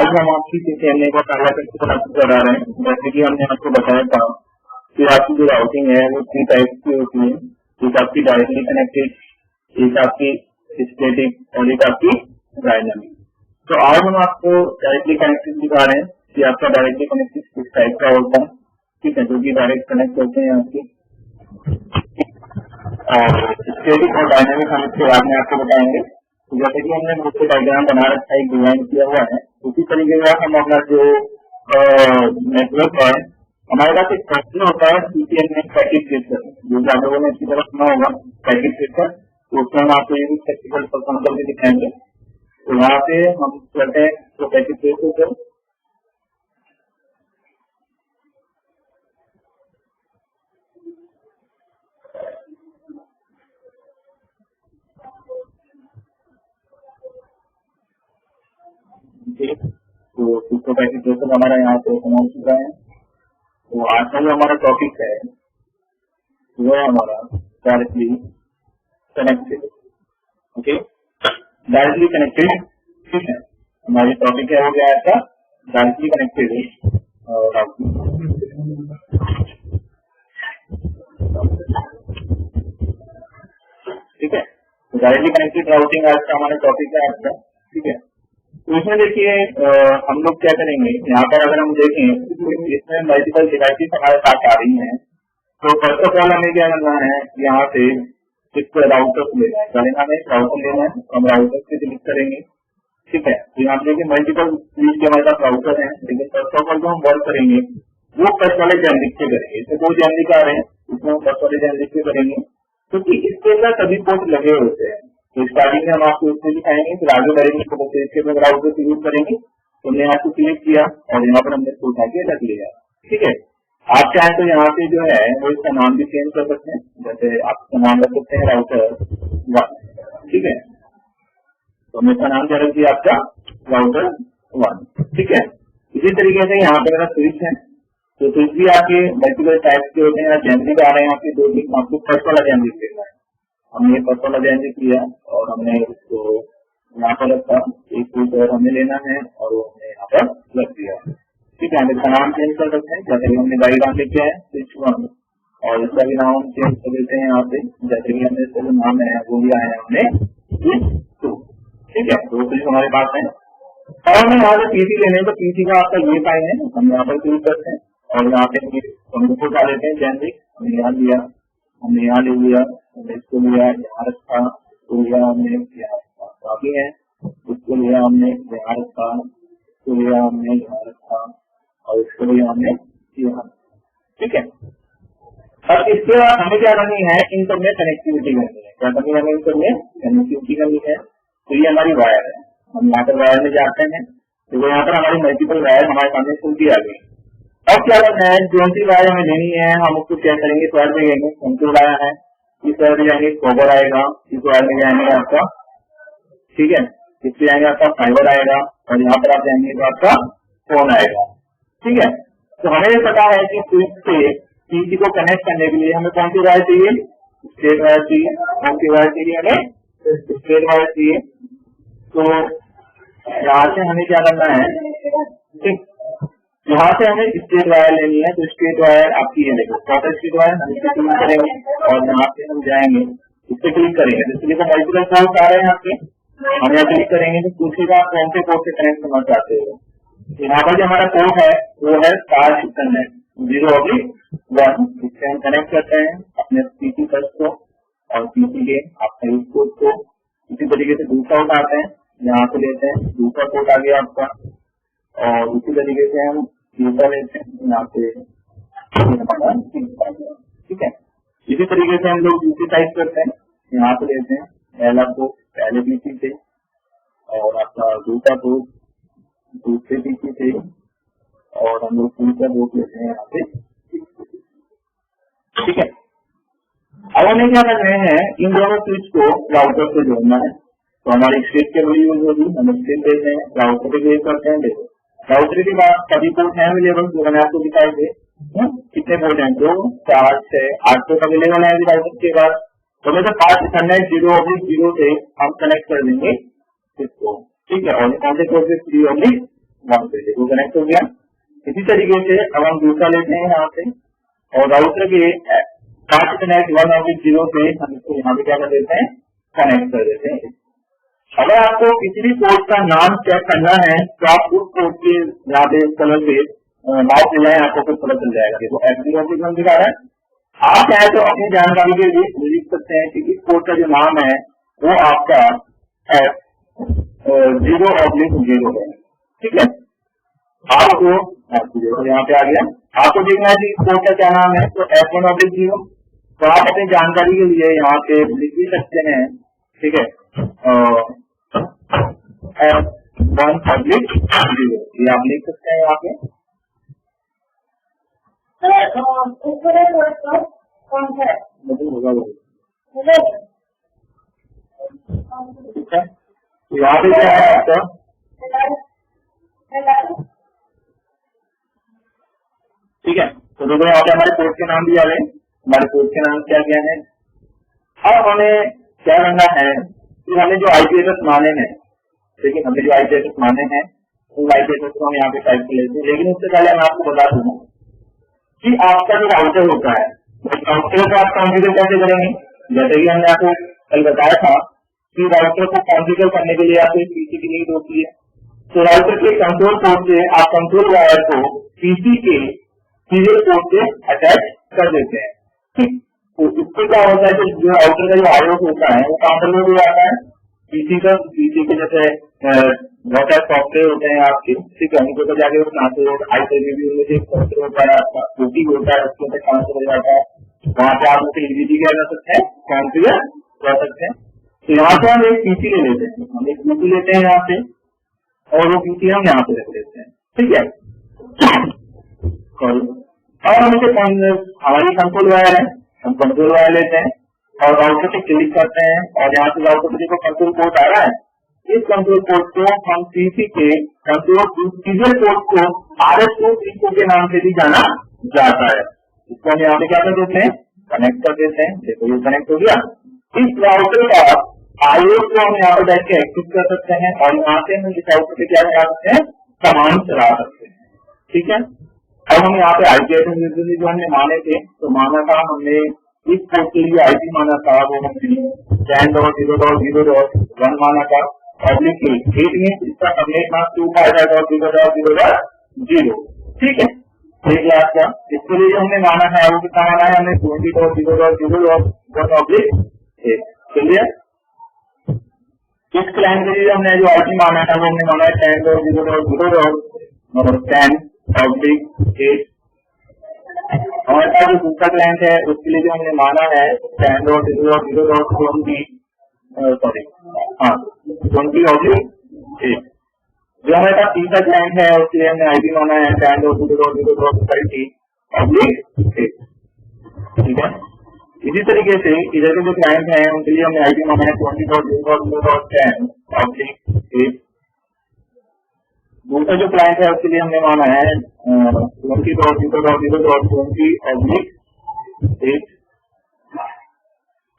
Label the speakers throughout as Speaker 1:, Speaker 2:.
Speaker 1: आज हम आपकी CCNA का पहला प्रिंसिपल आपको करा रहे हैं। जैसे कि हमने आपको बताया था कि आपकी जो राउटिंग है वो 3 टाइप की होती है, एक आपकी डायरेक्टली कनेक्टेड, एक आपकी स्टैटिक और एक आपकी डायनामिक। तो आज हम आपको डायरेक्टली कनेक्टेड दिखा रहे हैं कि आपका डायरेक्टली कनेक्टेड किस टाइप का होता है, ठीक है, जो कि डायरेक्ट कनेक्ट होते हैं आपकी। और स्टैटिक और डायनामिक हम इसके बाद में आपको बताएंगे। जैसे कि हमने मुझसे डायग्राम बना रखा है, डिजाइन किया हुआ है, उसी तरीके से हम अपना जो नेटवर्क है, हमारे पास एक फंक्शन होता है CCNA पैकेट ट्रेसर, जो आप लोगों ने इसकी तरफ सुना होगा पैकेट ट्रेसर। तो उसमें हम आपको एक प्रैक्टिकल परफॉर्म करके दिखाएंगे। तो यहाँ पे हम करते हैं तो पैकेट ट्रेसर तो इसको पैकेट ट्रेसर हमारा यहाँ पे समझ चुका है। तो आज का जो हमारा टॉपिक है वो है हमारा directly connected. Okay, directly connected, ठीक है, हमारी टॉपिक है हो गया आपका डायरेक्टली कनेक्टेड। ठीक है, तो डायरेक्टली कनेक्टेड राउटिंग आज का हमारा टॉपिक है आपका, ठीक है। तो इसमें देखिए हम लोग क्या करेंगे, यहाँ पर अगर हम देखें तो इसमें मल्टीपल डिवाइसेस हमारे पास आ रही हैं। तो फर्स्ट ऑफ ऑल हमें क्या करना है, यहाँ से एक राउटर लेना है, पहले हमें राउटर लेना है, हम राउटर से क्लिक करेंगे, ठीक है। तो यहाँ पे मल्टीपल स्विच के हमारे पास राउटर है, लेकिन फर्स्ट ऑफ ऑल जो हम वर्क करेंगे वो फर्स्ट वाले जेनरिक से करेंगे। इसमें 2 जेनरिक आ रहे हैं, इसमें हम फर्स्ट वाले जेनरिक से करेंगे, क्योंकि इसके अंदर सभी पोर्ट लगे होते हैं। तो स्टार्टिंग में हम आपको इससे दिखाएंगे, फिर आगे बढ़ेंगे तो इसके अंदर राउटर से यूज करेंगे। तो हमने यहाँ से क्लिक किया और यहाँ पर हमने इसको उठा के रख लिया, ठीक है। आप चाहें तो यहाँ पे जो है वो इसका नाम भी चेंज कर सकते हैं, जैसे आप इसका नाम रख सकते हैं राउटर 1, ठीक है। तो हमने इसका नाम क्या रख दिया आपका राउटर 1, ठीक है। इसी तरीके से यहाँ पे मेरा स्विच है, तो स्विच भी आपके मल्टीपल टाइप्स के होते हैं, जेनरिक आ रहे हैं आपके 2-3, आपको फर्स्ट वाला जेनरिक लेना है। हमने फर्स्ट वाला जेनरिक लिया और हमने उसको यहाँ पर रखा, एक स्विच और हमें लेना है और वो हमने यहाँ पर रख दिया, ठीक है। हम इसका नाम चेंज कर सकते हैं, जैसे कि हमने डायग्राम लिखे है स्विच 1 और इसका भी नाम हम चेंज कर देते हैं यहाँ पे, जैसे कि हमने इसका जो नाम है वो लिया है हमने स्विच 2, ठीक है। 2 स्विच हमारे पास है और हमें यहाँ से PC लेने तो PC का आपका ये फाइल है, हम यहाँ पर क्लिक करते हैं और यहाँ पे हम उसको डाल लेते हैं जेनरिक। हमने यहाँ लिया, हमने यहाँ ले लिया, हमने इसको लिया, यहाँ रखा, तो लिया हमने यहाँ काफी है, उसको लिया हमने यहाँ रखा, इसको लिया हमने यहाँ रखा और इसको लिया हमने यहाँ, ठीक है। अब इसके बाद हमें क्या करनी है, इंटरनेट कनेक्टिविटी करनी है। क्या करनी है, हमें इंटरनेट कनेक्टिविटी करनी है। तो ये हमारी वायर है, हम यहाँ पर वायर में जाते हैं, तो यहाँ पर हमारी मल्टीपल वायर हमारे सामने खुलती आ गई। अब क्या करना है, जो सी वायर हमें लेनी है हम उसको क्या करेंगे, वायर में जाएंगे, कंट्रोल आया है, इस वायर में जाएंगे कॉपर आएगा, इस वायर में जाएंगे आपका, ठीक है, इससे जाएंगे आपका फाइबर आएगा और यहाँ पर आप जाएंगे तो आपका फोन आएगा, ठीक है। तो हमें ये पता है कि स्विच से PC को कनेक्ट करने के लिए हमें कौन सी वायर चाहिए, स्ट्रेट वायर चाहिए। कौन सी वायर चाहिए, हमें स्ट्रेट वायर चाहिए। तो यहाँ से हमें क्या करना है, ठीक, यहाँ से हमें स्ट्रेट वायर लेनी है। तो स्ट्रेट वायर आपकी ये देखो, कॉपर स्ट्रेट वायर, हम इस पर क्लिक करेंगे और यहाँ से हम जाएंगे, इस पर क्लिक करेंगे, इसलिए तो मल्टीपल पोर्ट आ रहे हैं आपके, हम यहाँ क्लिक करेंगे तो पूछेगा कौन से पोर्ट से कनेक्ट करना चाहते हो। यहाँ पर जो हमारा पोर्ट है वो है स्टार इंटरनेट 0/1, इससे हम कनेक्ट करते हैं अपने PC फर्स्ट को और PC के अपने पोर्ट को। इसी तरीके से दूसरा उठाते हैं, यहाँ से लेते हैं, दूसरा पोर्ट आ गया आपका, और इसी तरीके से हम दूसरा लेते हैं, यहाँ से ठीक है। इसी तरीके से हम लोग दूसरी टाइप करते हैं, यहाँ से लेते हैं पहला पोर्ट पहले PC से और आपका दूसरा पोर्ट दूसरे PC से और हम लोग तीसरा पोर्ट लेते हैं यहाँ से, ठीक है। अब हमें क्या कर रहे हैं, इन दोनों स्विच को राउटर से जोड़ना है। तो हमारी स्विच के लिए यूज होगी, हम स्विच देते हैं, राउटर पे क्लिक करते हैं। देखो राउटर के बाद सभी पोर्ट है अवेलेबल, जो मैंने आपको दिखाई दे, कितने पोर्ट हैं, 2, 4, 6, 8 पोर्ट अवेलेबल है राउटर के बाद। तो मैं 5 इंटरनेट 0/0 से हम कनेक्ट कर देंगे इसको, ठीक है। और कौन से पोर्ट से 3/1 1 पे वो कनेक्ट हो गया। इसी तरीके से अब हम दूसरा लेते हैं यहाँ से और राउटर के 5.1/0 से हम इसको यहाँ पे क्या कर देते हैं, कनेक्ट कर देते हैं। अगर आपको किसी भी पोर्ट का नाम चेक करना है तो आप उस पोर्ट के यहाँ पे कलर से माउस ले जाए, आपको कुछ पता चल जाएगा। देखो F0 दिखा रहा है। आप चाहे तो अपनी जानकारी के लिए लिख सकते हैं कि इस पोर्ट का जो नाम है वो आपका F0/0 है, ठीक है। आपको यहाँ पे आ गया, आपको देखना है कि इस पोर्ट का क्या नाम है, तो F1/0। तो आप अपनी जानकारी के लिए यहाँ पे लिख भी सकते हैं, ठीक है, F1/0 ये आप लिख सकते हैं यहाँ पे। कौन सा है? ठीक है, तो यहाँ पे क्या है आपका, ठीक है। तो देखो यहाँ पे हमारे पोर्ट के नाम भी आ गए, हमारे पोर्ट के नाम क्या क्या है। अब हमें क्या करना है कि हमें जो आईपी एड्रेस माने हैं, लेकिन हमें जो आईपी एड्रेस माने हैं उन आईपी एड्रेस को हम यहाँ पे टाइप कर लेते हैं। लेकिन उससे पहले मैं आपको बता दूं कि आपका जो राउटर होता है राउटर को आप कॉन्फ़िगर कैसे करेंगे। जैसे कि हमने आपको कल बताया था कि राउटर को कॉन्फ़िगर करने के लिए आपको पीसी की नीड होती है। तो राउटर के कंट्रोल पोर्ट से आप कंट्रोल वायर को पीसी के सीरियल पोर्ट से अटैच कर देते हैं, ठीक। तो इससे क्या होता है कि जो राउटर का जो आईओ होता है वो कंट्रोल हो जाता है पीसी का। पीसी के जैसे बहुत सारे सॉफ्टवेयर होते हैं आपके, ठीक है, उनको तो जाके आईपीवी में सॉफ्टवेयर होता है आपका, ओटी होता है, उसके अंदर ट्रांसफर हो जाता है। वहां पे आप उसे इजीली क्या कर सकते हैं, कॉन्फ़िगर कर सकते हैं। तो यहाँ से हम एक पीसी ले लेते हैं, हम एक पीसी लेते हैं यहाँ से और वो पीसी हम यहाँ पे रख लेते हैं, ठीक है। और हम इसे हमारी कंट्रोल वायर है, हम कंट्रोल वायर लेते हैं और राउटर से क्लिक करते हैं और यहाँ से राउटर से देखो कंट्रोल पोर्ट आ रहा है। इस कंट्रोल पोर्ट को हम पीसी के कंट्रोल सीरियल पोर्ट को RS232 के नाम से भी जाना जाता है। इसको हम यहाँ पे क्या कर देते हैं, कनेक्ट कर देते हैं। देखो ये कनेक्ट हो गया। इस राउटर का आईओ को हम यहाँ पे बैठ के एक्सेस कर सकते हैं और यहाँ से हम इस राउटर पे क्या करा सकते हैं, कमांड चला सकते हैं, ठीक है। अब हम यहाँ पे आईपी एड्रेस जो हमने माने थे, तो माना था हमने इस पोर्ट के लिए आईपी माना था वो हमने 10.0.0.1 माना था पब्लिक 8 में इसका सबनेट मास्क 255.0.0.0, ठीक है। एक लाख का इसके लिए जो हमने माना है वो कितना माना है हमने 20.0.0.1 चलिए। इस क्लाइंट के लिए हमने जो आईपी माना था वो हमने माना है 10.0.0.10 पब्लिक 8। हमारे पास जो दूसरा क्लाइंट है उसके लिए जो हमने माना है 10.0.0.20 जो हमारे पास तीसरा क्लाइंट है उसके लिए हमने आईपी माना है 10.0.0.30 पब्लिक 8, ठीक है। इसी तरीके से इधर के जो क्लाइंट हैं उनके लिए हमने आईपी माना है 20.0.0.10 पब्लिक 8। दूसरा जो क्लाइंट है उसके लिए हमने माना है 20.0.0.20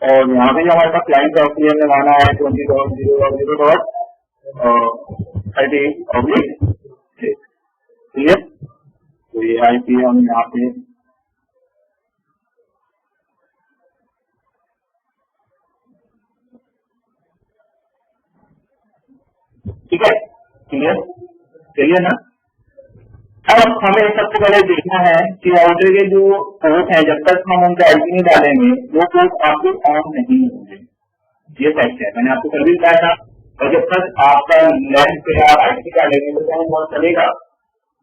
Speaker 1: और यहाँ पे जो हमारे पास क्लाइंट है उसके लिए हमने माना है 20.0.0.30 क्लियर। तो ये आईपी हम यहाँ पे ठीक है, क्लियर चलिए ना। अब हमें सबसे पहले देखना है कि राउटर के जो पोर्ट है जब तक हम उनका आईपी नहीं डालेंगे वो पोर्ट आपके ऑन नहीं होंगे, ये फैक्ट है, मैंने आपको कल भी बताया था। और जब तक आपका लैंड पे आप आईपी डालेंगे तो बहुत चलेगा।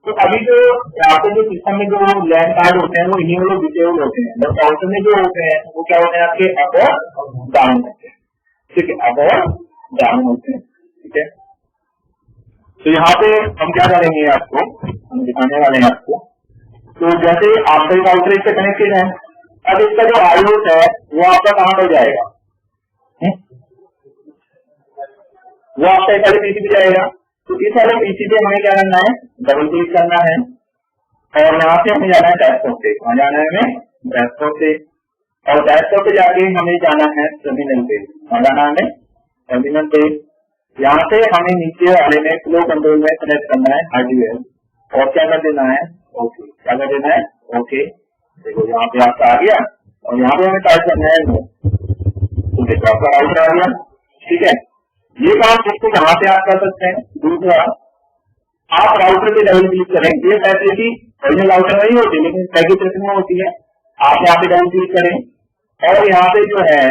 Speaker 1: तो अभी जो आपके जो सिस्टम में जो लैंड कार्ड होते हैं वो इन्हीं वाले डिटेल होते हैं, बट राउटर में जो होते हैं वो क्या होते हैं आपके अप और डाउन होते हैं, ठीक है, अप और डाउन होते हैं, ठीक है। तो यहाँ पे हम क्या करेंगे आपको हम दिखाने वाले हैं आपको। तो जैसे आपका राउटर इससे कनेक्टेड है, अब इसका जो आईओ है वो आपका कहाँ पर जाएगा, वो आपका एक वाले पीसी पे जाएगा। तो इस वाले पीसी पे हमें क्या करना है, डबल क्लिक करना है और यहाँ से हमें जाना है डेस्कटॉप पे। वहां जाना है हमें डेस्कटॉप पे और डेस्कटॉप पे जाके हमें जाना है टर्मिनल पे। वहां जाना है हमें टर्मिनल पे। यहाँ से हमें नीचे वाले में फ्लो कंट्रोल में कनेक्ट करना है हार्डवेयर और क्या कर देना है ओके, क्या कर देना है ओके। देखो यहाँ पे आपका आ गया और यहाँ पे हमें टाइप करना है नो, तो देखो आपका राउटर आ गया। ठीक है, ये काम किसको कहाँ से आप कर सकते हैं। दूसरा, आप राउटर पे डबल क्लिक करें, ये फैसिलिटी ओरिजिनल राउटर नहीं होती लेकिन पैकेज में होती है। आप यहाँ पे डबल क्लिक करें और यहाँ पे जो है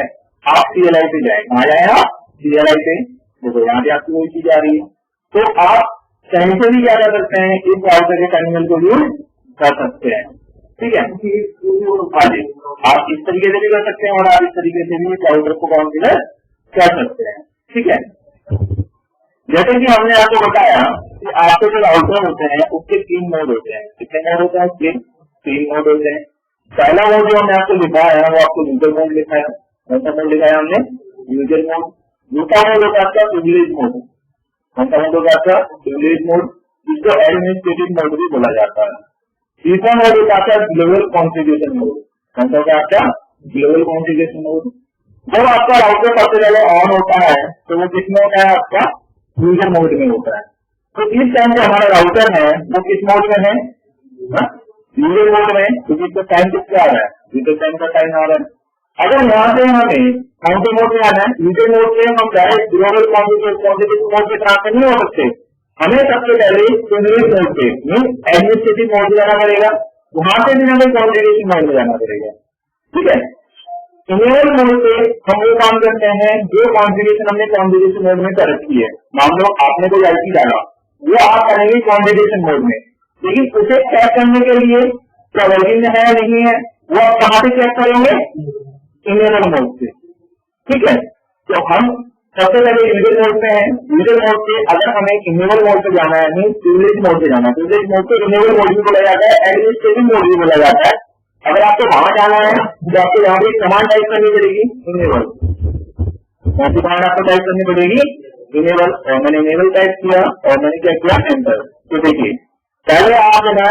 Speaker 1: आप CLI पे जाए, कहाँ जाए आप CLI पे। देखो यहाँ पे आपकी वही चीज आ रही है, तो आप कहीं से भी क्या कर सकते हैं, इस राउटर के टर्मिनल को यूज कर सकते हैं। ठीक है, हाँ जी, आप इस तरीके से भी कर सकते हैं और आप इस तरीके से भी राउटर को कॉन्फ़िगर कर सकते हैं। ठीक है, जैसे कि हमने आपको बताया कि आपके जो राउटर होते हैं उसके 3 मोड होते हैं। कितने मोड होते हैं, 3 मोड होते हैं। पहला मोड जो हमने आपको लिखा है वो आपको यूजर मोड लिखा है। कौन सा मोड लिखा है हमने, यूजर मोड। दूसरा मोड होता है आपका प्रिविलेज मोड। कौन सा मोड होता है आपका, प्रिविलेज मोड, जिसको एडमिनिस्ट्रेटिव मोड भी बोला जाता है। तीसरा मोड होता है ग्लोबल कॉन्फ़िगरेशन मोड। कौन सा होता है आपका, ग्लोबल कॉन्फ़िगरेशन मोड। जब आपका राउटर सबसे पहले ऑन होता है तो वो किसमें होता है, आपका यूजर मोड में होता है। तो इस टाइम जो हमारा राउटर है वो किस मोड में है, यूजर मोड में, क्योंकि इसका टाइम किसका आ रहा है, यूजर टाइम का टाइम आ रहा है। अगर यहाँ से हमें कौन से मोड में आना है, यूजर मोड से हम डायरेक्ट ग्लोबल कॉन्फ़िगरेशन मोड पे ट्रांसफर नहीं हो सकते। हमें सबसे पहले प्रिविलेज मोड पे एडमिनिस्ट्रेटिव मोड में जाना पड़ेगा, वहां से भी हमें कॉन्फ़िगरेशन मोड में जाना पड़ेगा। ठीक है, इनेबल मोड पे हम वो काम करते हैं जो कॉन्फ़िगरेशन हमने कॉन्फ़िगरेशन मोड में कर रखी है। मान लो आपने कोई आईपी डाला, वो आप करेंगे कॉन्फ़िगरेशन मोड में, लेकिन उसे चेक करने के लिए क्या वर्किंग है नहीं है, वो आप कहाँ से चेक करेंगे, इनेबल मोड से। ठीक है, तो हम सबसे पहले यूजर मोड पे हैं। यूजर मोड से अगर हमें इनेबल मोड पे जाना है, नहीं प्रिविलेज मोड पे जाना है। प्रिविलेज मोड को इनेबल मोड भी बोला जाता है, एडमिनिस्ट्रेटिव मोड भी बोला जाता है। अगर आपको वहां जाना है तो आपको यहाँ पे कमांड टाइप करनी पड़ेगी, इनेबल। कौन सी कमांड आपको टाइप करनी पड़ेगी, इनेबल। और मैंने इनेबल टाइप किया और मैंने क्या किया, एंटर। तो देखिए पहले आप ना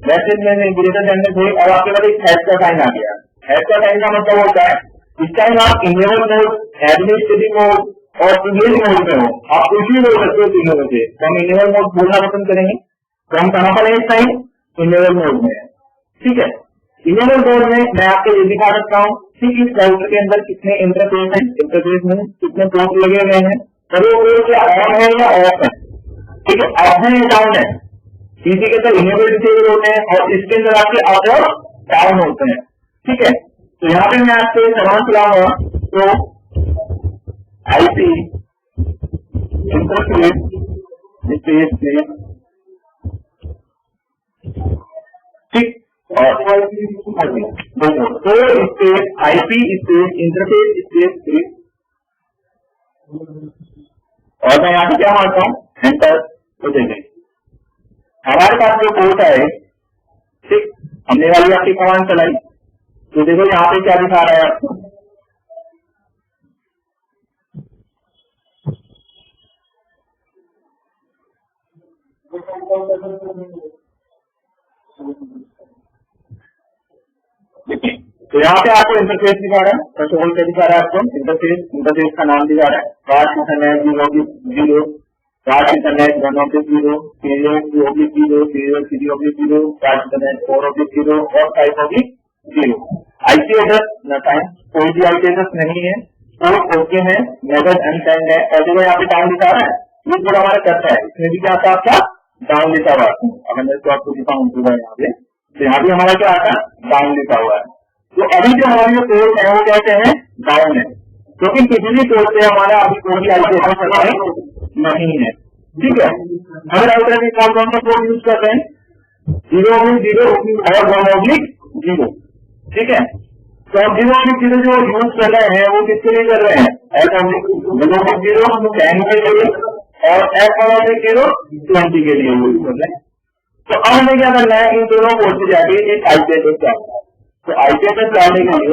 Speaker 1: मैसेज में ग्रेटर देन थे और आपके पास एक हैश का साइन आ गया। हैश का साइन का मतलब होता है इस टाइम आप इनेबल मोड, एडमिनिस्ट्रेटिव मोड और प्रिविलेज मोड में हो, आप कुछ भी बोल सकते हो तीनों में से। तो हम इनेबल मोड बोलना पसंद करेंगे, तो हम कहाँ पर है इस टाइम, इनेबल मोड में। ठीक है, इनेबल मोड में मैं आपको ये दिखा सकता हूँ कि इस राउटर के अंदर कितने इंटरफेस हैं, इंटरफेस में कितने पोर्ट लगे हुए हैं, और वो पोर्ट क्या ऑन है या ऑफ है। ठीक है, ऑफ है या डाउन है, किसी के अंदर इनेबल डिसेबल होते हैं और इसके अंदर आपके अप और डाउन होते हैं। ठीक है, तो यहाँ पे मैं आपको सवाल चलाऊंगा, तो आईपी इंटरफेस ठीक, और तो space IP space interface space, और मैं यहाँ पे क्या मारता हूँ, एंटर। तो देखें हमारे पास जो पोर्ट है, ठीक, हमने वाली आपकी कमांड चलाई, तो देखो यहाँ पे क्या दिखा रहा है आपको, देखिए तो यहाँ पे आपको इंटरफेस दिखा रहा है, कंट्रोल पे दिखा रहा है आपको इंटरफेस, इंटरफेस का नाम दिखा रहा है, fast internet 0, fast internet 1/0, serial 2/0, serial 3/0, fast internet 4/0 और 5/0। आईपी एड्रेस न कोई भी आईपी एड्रेस नहीं है, पोर्ट ओके है, मेथड अनसाइंड है, और जो यहाँ पे टाइम दिखा रहा है ये पूरा हमारा करता है, इसमें भी क्या आता है आपका डाउन लिखा हुआ है। अगर मैं इसको आपको दिखाऊं पूरा यहाँ पे, तो यहाँ भी हमारा क्या आता है डाउन लिखा हुआ है। तो अभी जो हमारी जो पोर्ट है वो कहते हैं डाउन है, क्योंकि किसी भी पोर्ट से हमारा अभी कोई आईपी एड्रेस नहीं है। ठीक है, हर राउटर में कौन कौन सा पोर्ट यूज करते हैं, 0/0 और 1/0। ठीक है, तो अब 0/0 जो यूज कर रहे हैं वो किसके लिए कर रहे हैं, F/0 10 के लिए और F/0 20 के लिए यूज कर रहे हैं। तो अब हमें क्या करना है, इन दोनों पोर्ट से जाके एक आईपी एड्रेस डालना है। तो आईपी एड्रेस डालने के लिए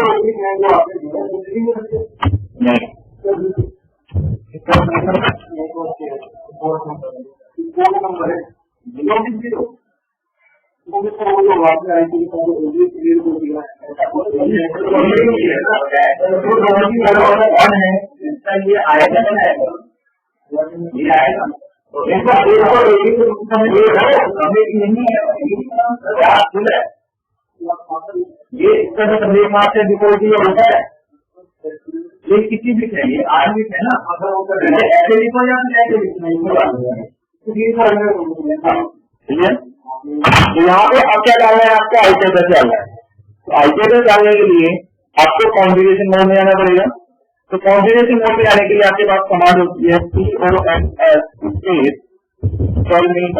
Speaker 1: ये आएगा तो एक बार ये इस तरह संदेश मार्ग से डिपोजिट होता है, ये किसी भी चाहिए आज भी है ना, ऐसे लिखो या ऐसे लिखना ठीक है। तो यहाँ पे अब क्या डालना है, आपका आईपीएस डालना है। तो आईपीएस डालने के लिए आपको कॉन्फ़िगरेशन मोड में आना पड़ेगा। तो कॉन्फ़िगरेशन मोड में आने के लिए आपके पास कमांड होती है CONS स्पेस टर्मिनल।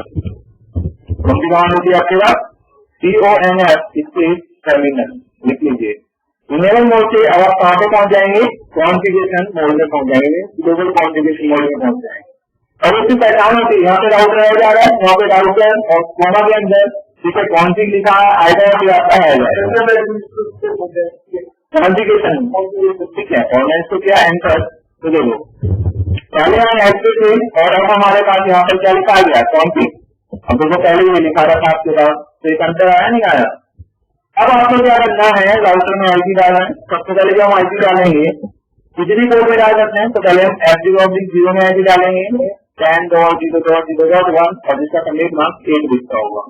Speaker 1: कौन सी कमांड होती है आपके पास? CONS स्पेस टर्मिनल लिख लीजिए। इनेबल मोड से अब आप कहां पे पहुंच जाएंगे? कॉन्फ़िगरेशन मोड में पहुंच जाएंगे, ग्लोबल कॉन्फ़िगरेशन मोड में पहुंच जाएंगे। अब उसकी पहचान होती है, यहाँ पे राउटर रह जा रहा है, वहाँ पे राउटर और कोमा के अंदर ठीक है कॉन्फ़िग लिखा है, आइडिया आपका है कॉन्फ़िगरेशन ठीक है। और मैं इसको किया एंटर, तो देखो पहले हम ऐसे थे और अब हमारे पास यहाँ पर क्या लिखा गया कॉन्फ़िग। अब देखो पहले ये लिखा रहा था आपके पास, तो एक अंतर आया नहीं आया। अब आपको क्या करना है, राउटर में आईपी डालना है। सबसे पहले जब हम आईपी डालेंगे किसी भी कोड में डाल सकते हैं, तो पहले हम F0/0 में आईपी डालेंगे 10.0.0.1 और जिसका संदेश मार्ग 8 दिखता होगा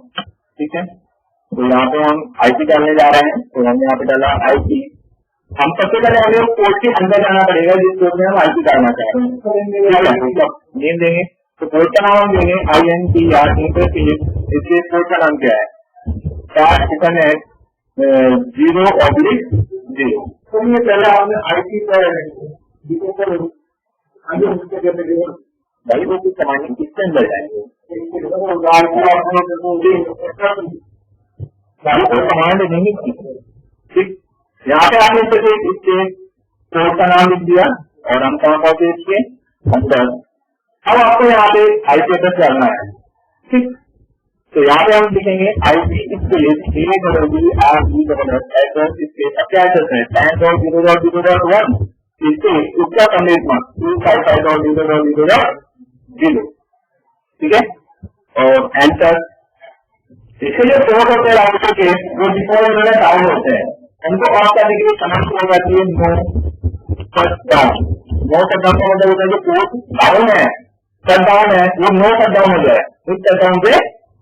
Speaker 1: ठीक है। तो यहाँ पे हम आईपी डालने जा रहे हैं, तो हमने यहाँ पे डाला आईपी। हम सबसे पहले हमें कोड के अंदर जाना पड़ेगा जिस कोड में हम आईपी डालना चाह रहे हैं, नेम देंगे। तो कोड का नाम हम देंगे INTR इंटरफेस। इसके कोड का नाम क्या है? Start internet 0/0। तो ये पहले आपने आईपी पर भाई वो कुछ कमांड किसके अंदर जाएंगे, कमांड नहीं ठीक। यहाँ पे आपने इसके कोड का नाम लिख दिया और हम कहाँ पहुंचे इसके अंदर। अब आपको यहाँ पे आईपी एड्रेस डालना है ठीक। तो यहाँ पे हम लिखेंगे आईपी स्पेस क्या एड्रेस है 10.0.0.1 इसका संदेश मार्ग 255.0.0.0 ठीक है और एंटर। इसके जो कोड होते हैं राउटर के वो डिफॉल्ट में डाउन होते हैं, उनको ऑफ करने के लिए कमांड हो जाती है no shutdown. No shutdown का मतलब होता है जो कोड डाउन है, शट डाउन है, वो नो शट डाउन हो जाए, उस शट डाउन से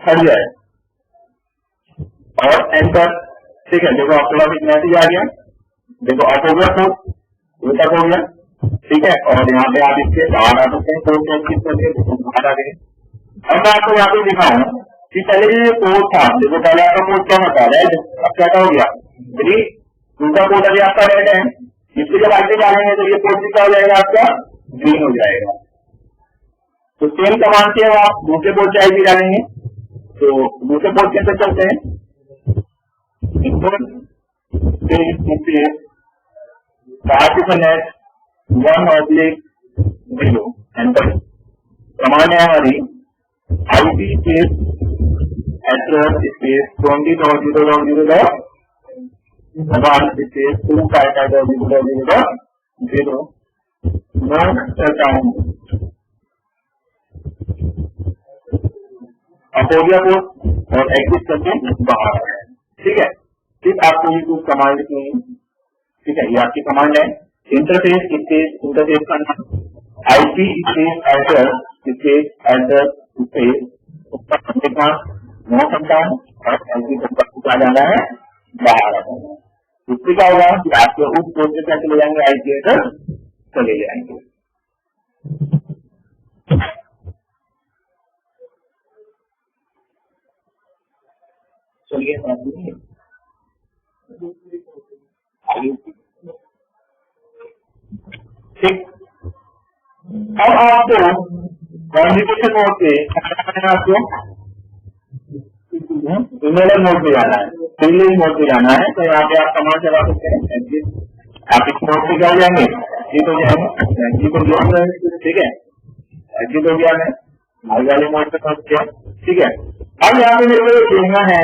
Speaker 1: हट जाए और एंटर ठीक है। देखो आपके पास एक मैसेज आ गया, देखो ऑफ हो गया कोड, वो तक हो गया ठीक है। और यहाँ पे आप इसके बाहर आ सकते हैं, कोड बाहर आ गए। अब मैं आपको यहाँ पे दिखाऊंगा कि पहले जो कोड था, देखो पहले आपका कोड क्या था रेड, अब क्या हो गया ग्रीन। दूसरा कोड अभी आपका रेड है, इससे जब आगे डालेंगे तो ये कोड क्या हो जाएगा आपका ग्रीन हो जाएगा। तो सेम कमांड से आप दूसरे कोड से आईपी डालेंगे, तो दूसरे कोड के अंदर चलते हैं IPNet 1/0 एंटर। कमांड है हमारी IP space address space 20.0.0.1 space 255.0.0.0 no shutdown. अब हो गया कोड और एग्जिट करके बाहर आ गया ठीक है। फिर आपको ये कुछ कमांड की ठीक है, ये आपकी कमांड है इंटरफेस स्पेस इंटरफेस का नाम IP space address space address space उसका संदेश नो शट डाउन और एग्जिट करके आ जाना है बाहर आ जाना है। इससे क्या होगा कि आपके उस कोड से क्या चले जाएंगे आईपी एड्रेस चले जाएंगे। चलिए ठीक। अब आपको कॉन्फ़िगरेशन मोड से आपको इनेबल मोड पे जाना है, प्रिविलेज मोड पे जाना है। तो यहाँ पे आप कमांड चला सकते हैं एग्जिट, आप इस मोड पे क्या हो जाएंगे एग्जिट हो जाएंगे, एग्जिट हो गया ठीक है, एग्जिट हो गया है आगे वाले मोड पे पहुंच गया ठीक है। अब यहाँ पे मेरे को देखना है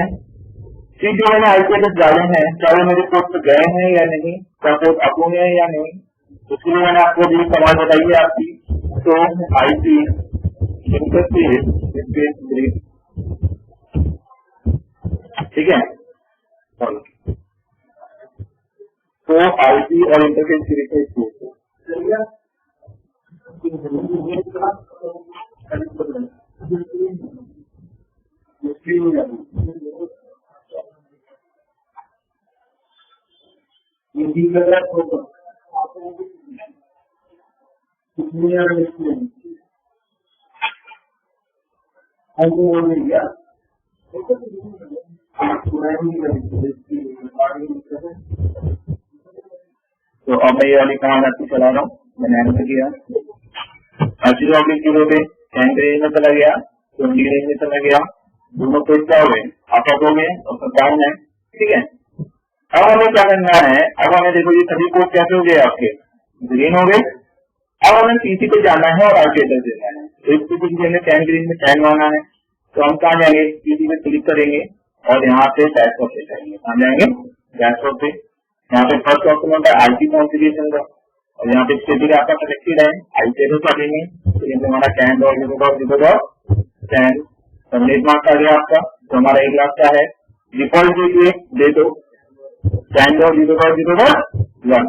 Speaker 1: कि जो मैंने आईपी एड्रेस डाले हैं क्या वो मेरे कोड पे गए हैं या नहीं, क्या कोड अप्रूव है या नहीं। उसके लिए मैंने आपको भी कमांड बताई है आपकी, तो आईपी इंटरफेस स्पेस ठीक है। तो आईपी और इंटरफेस की रिक्वेस्ट तो अब मैं ये वाली कमांड आपको चला रहा हूँ, मैंने एंटर किया, 0 पे 10 रेंज में चला गया, 20 रेंज में चला गया, दोनों कोड क्या हो गए, आप हो गए और डाउन है, ठीक है। अब हमें क्या करना है, अब हमें देखो ये सभी कोड कैसे हो गए आपके ग्रीन हो गए। अब हमें पीसी पे जाना है और आर्केटर देना है, तो इस पीसी के लिए 10 ग्रीन में 10 मांगा है, तो हम कहाँ जाएंगे, पीसी पे क्लिक करेंगे और यहाँ पे डैशबोर्ड पे जाएंगे, कहाँ जाएंगे डैशबोर्ड पे। यहाँ पे फर्स्ट ऑप्शन होता है आईटी कॉन्फ़िगरेशन का, और यहाँ पे स्टेटिक आपका कनेक्टेड है आईटी का देंगे, तो ये हमारा 10.0.0.10 सबमिट मार्क्स आ गया आपका, तो हमारा 1 लाख का है। डिफॉल्ट गेटवे दे दो 10.0.0.1,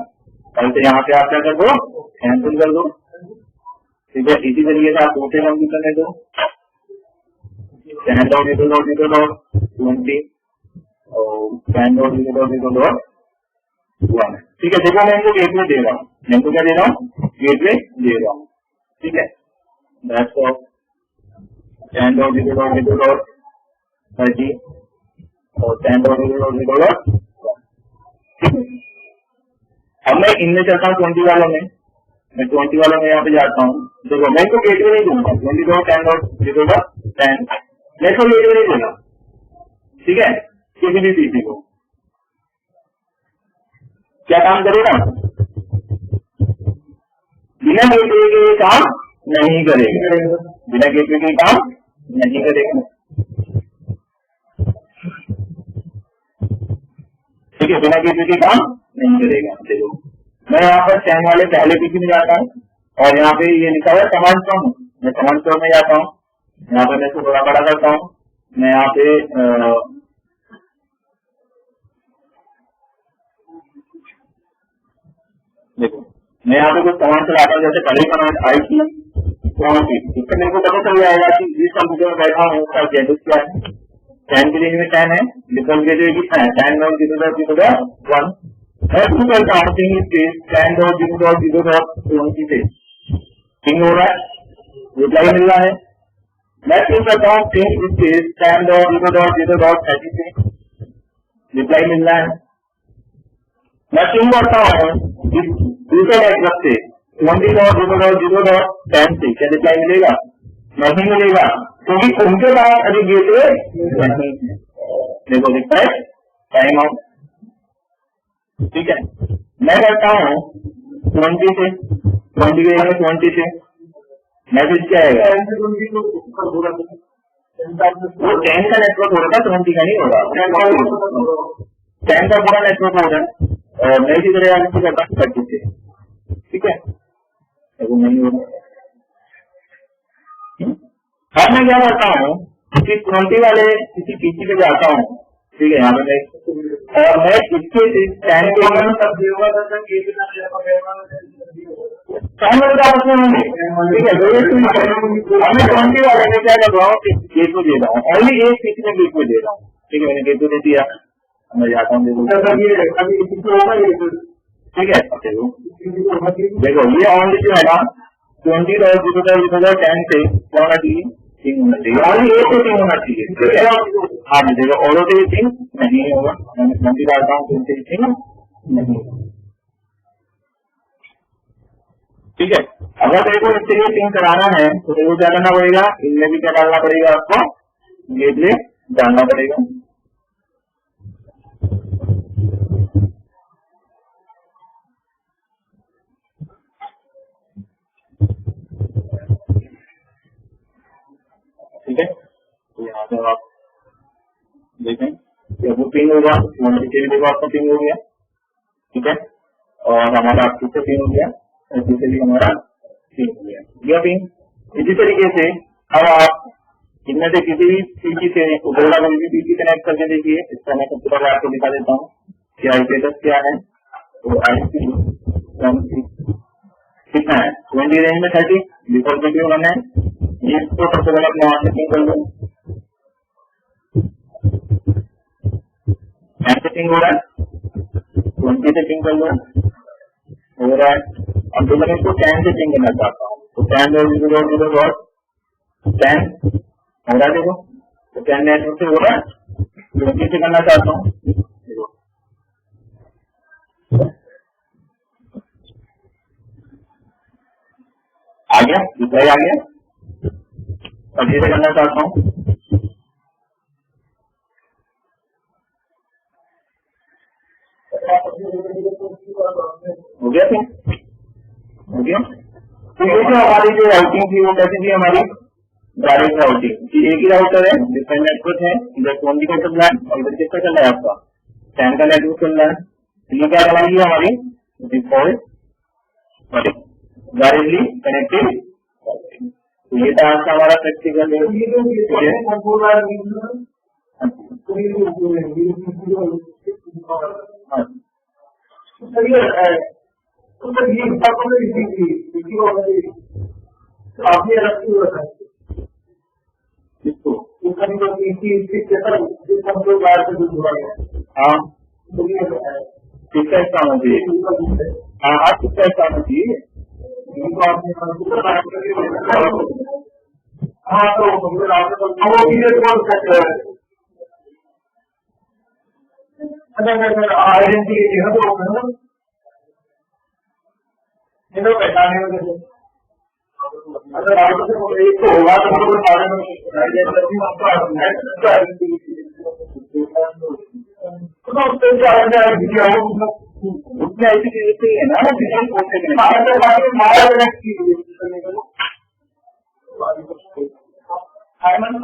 Speaker 1: और तो यहाँ पे आप क्या कर दो कैंसिल कर दो, ठीक है। इसी तरीके से आप टोटल कंप्यूटर में दो 10.0.0.20 और 10.0.0.1, ठीक है। देखो मैं इनको गेटवे दे रहा हूँ, मैं इनको क्या दे रहा हूँ, गेटवे दे रहा हूँ, ठीक है। दैट्स ऑल 10.0.0.30 और 10.0.0.1, अब मैं इनमें चलता हूँ 20 वालों में, मैं 20 वालों में यहाँ पे जाता हूँ। देखो मैं इनको गेटवे नहीं दूंगा, 20.10.0.10 मैं इसको गेटवे नहीं दूंगा, ठीक है। किसी भी पीसी को क्या काम करेगा, बिना गेटवे के काम नहीं करेगा, बिना गेटवे के काम नहीं करेगा, ठीक है। बिना गेटवे के काम नहीं करेगा। देखो मैं यहाँ पर 10 वाले पहले पीसी में जाता हूँ और यहाँ पे ये लिखा हुआ है कमांड प्रॉम्प्ट, मैं कमांड प्रॉम्प्ट में जाता हूँ, यहाँ पे मैं इसको थोड़ा बड़ा करता हूँ, मैं यहाँ पे देखो मैं यहाँ पे कुछ कमांड चलाता हूँ, जैसे पहली कमांड आई थी कौन सी, इससे मेरे को पता चल जाएगा कि जिस कंप्यूटर में बैठा हूँ उसका गेटवे क्या है। 10 की रेंज में 10 है, डिफॉल्ट गेटवे कितना है 10.0.0.1, मैं शुरू करता हूँ 10.0.0.20 से पिंग हो रहा है, रिप्लाई मिल रहा है। मैं शुरू करता हूँ 10.0.0.30 से रिप्लाई मिल रहा है। मैं शुरू करता हूँ दूसरे नेटवर्क से 20.0.0.10 से, क्या रिप्लाई मिलेगा, नहीं मिलेगा, क्योंकि उनके पास अभी गेटवे नहीं है। देखो दिखता है टाइम आउट, ठीक है। मैं करता हूँ 20 से 20 के 20 से मैसेज क्या आएगा, वो 10 का नेटवर्क हो रहा था, 20 का नहीं होगा, 10 का पूरा नेटवर्क हो रहा है, और मैं इसी तरह आगे करता हूँ 30 से, ठीक है। वो नहीं होगा। अब मैं क्या करता हूँ कि 20 वाले किसी पीसी पे जाता हूँ, ठीक है। यहाँ पे मैं और मैं इसके 10 के होंगे, ठीक है। मैं 20 वाले में क्या कर रहा हूँ, गेटवे दे रहा हूँ, ओनली एक पीसी में गेटवे दे रहा हूँ, ठीक है। मैंने गेटवे दे दिया, मैं जाता हूँ ठीक है। देखो ये ऑनली जो है ना 20.0.10 से क्या होना चाहिए, पिंग होना चाहिए, ऑनली एक से पिंग होना चाहिए, ठीक है। हाँ देखो और से पिंग नहीं होगा, मैं 20 डालता हूँ तो पिंग नहीं होगा, ठीक है। अगर तेरे को इसके लिए पिंग कराना है तो तेरे को क्या करना पड़ेगा, इनमें भी क्या डालना पड़ेगा, आपको गेटवे डालना पड़ेगा, ठीक है। तो यहाँ पे आप देखें जब वो पिंग होगा 20 के लिए आपका पिंग हो गया, ठीक है। और हमारा आपसे पिंग हो गया, इसी लिए हमारा पिंग हो गया, यह पिंग। इसी तरीके से अब आप इनमें से किसी भी पीसी से उपलब्ध कोई भी पीसी कनेक्ट करके देखिए, इसका मैं सबसे पहले आपको दिखा देता हूँ कि आईपीएस क्या है। तो आईपी कितना है 20 रेंज में 30 डिफॉल्ट वीडियो वन है, इसको सबसे पहले अपने वहां सेटिंग कर लो, सेटिंग हो रहा है, 20 सेटिंग कर लो, हो रहा है। अब जो मैं इसको 10 सेटिंग करना चाहता हूँ तो 10.0.0.10 हो रहा है, देखो तो 10 नेटवर्क से हो रहा है, 20 से करना चाहता हूँ, आ गया, रिप्लाई आ गया। 30 से करना चाहता हूँ, हो गया, फिर हो गया। तो ये जो हमारी जो राउटिंग थी वो कैसी थी हमारी डायरेक्ट राउटिंग, एक ही राउटर है, डिफरेंट नेटवर्क है, इधर फोन का चल रहा है और इधर किसका चल रहा है, आपका टैन का नेटवर्क चल रहा है। ये क्या बनाएगी हमारी डिफॉल्ट डायरेक्टली कनेक्टेड। ये था आज का हमारा प्रैक्टिकल। आपने हाँ किसका स्थान होना चाहिए, हाँ आप किसका स्थान होना चाहिए, हाँ तो आइडेंटिटी पहचाने अगर एक तो होगा तो उसमें ऐसी चीजें है ना,